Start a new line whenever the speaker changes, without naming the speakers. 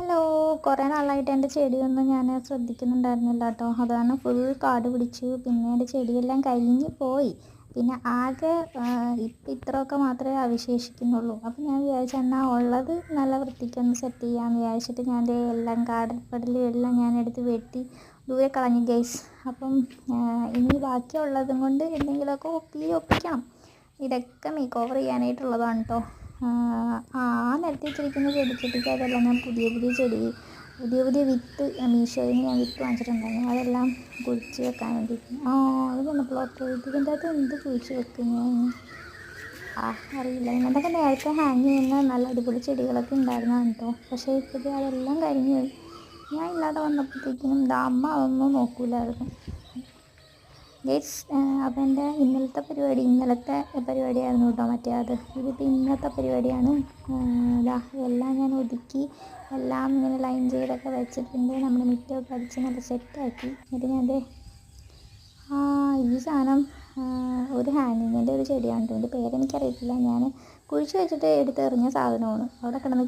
Hello, കുറേ നാളായിട്ട് എൻ്റെ ചെടിയൊന്നും ഞാൻ ശ്രദ്ധിക്കുന്നുണ്ടായിരുന്നില്ല കേട്ടോ. അത് കാരണം ഫുൾ കാട് പിടിച്ചു. പിന്നെ എൻ്റെ ചെടിയെല്ലാം കരിഞ്ഞ് പോയി. പിന്നെ ആകെ ഇപ്പം ഇത്രയൊക്കെ മാത്രമേ അവശേഷിക്കുന്നുള്ളൂ. അപ്പം ഞാൻ വിചാരിച്ചു എന്നാൽ ഉള്ളത് നല്ല വൃത്തിക്കൊന്ന് സെറ്റ് ചെയ്യാമെന്ന് വിചാരിച്ചിട്ട് ഞാൻ ദേ എല്ലാം കാടുപടലും എല്ലാം ഞാനെടുത്ത് വെട്ടി ദൂരെ കളഞ്ഞു ഗൈസ്. അപ്പം ഇനി ബാക്കിയുള്ളതും കൊണ്ട് എന്തെങ്കിലുമൊക്കെ ഒപ്പിക്കണം. ഇതൊക്കെ മേക്ക് ഓവർ ചെയ്യാനായിട്ടുള്ളതാണ് കേട്ടോ. നിരത്തി വെച്ചിരിക്കുന്ന ചെടിച്ചട്ടിക്ക് അതെല്ലാം ഞാൻ പുതിയ പുതിയ വിത്ത് മീഷോയിൽ നിന്ന് ഞാൻ വിത്ത് വാങ്ങിച്ചിട്ടുണ്ടായിരുന്നു. അതെല്ലാം കുഴിച്ച് വെക്കാൻ വേണ്ടിയിട്ട്. അത് വന്നപ്പോൾ ഇതിൻ്റെ അകത്ത് എന്ത് കുഴിച്ച് വെക്കും ഞാൻ? അറിയില്ല. ഇങ്ങനത്തൊക്കെ നേരത്തെ ഹാങ് ചെയ്യുന്ന നല്ല അടിപൊളി ചെടികളൊക്കെ ഉണ്ടായിരുന്നതാണ് കേട്ടോ. പക്ഷേ ഇപ്പോഴത്തെ അതെല്ലാം കരിഞ്ഞു പോയി. ഞാൻ ഇല്ലാതെ വന്നപ്പോഴത്തേക്കിനും അമ്മ അതൊന്നും നോക്കൂലായിരുന്നു ഗൈസ്. അപ്പോൾ എൻ്റെ ഇന്നലത്തെ പരിപാടിയായിരുന്നു കേട്ടോ മറ്റേ അത്. ഇതിപ്പോൾ ഇന്നത്തെ പരിപാടിയാണ്. എല്ലാം ഞാൻ ഒതുക്കി എല്ലാം ഇങ്ങനെ ലൈൻ ചെയ്തൊക്കെ വെച്ചിട്ടുണ്ട്. നമ്മുടെ മിറ്റമൊക്കെ അടിച്ച് നല്ല സെറ്റാക്കി. എന്നിട്ട് ഞാൻ ഈ സാധനം ഒരു ഹാങ്ങിങ്ങിൻ്റെ ഒരു ചെടിയാണ് കേട്ടോ. എൻ്റെ പേരെനിക്കറിയത്തില്ല. ഞാൻ കുഴിച്ച് വെച്ചിട്ട് എടുത്തെറിഞ്ഞ സാധനമാണ്. അവിടെ കിടന്ന്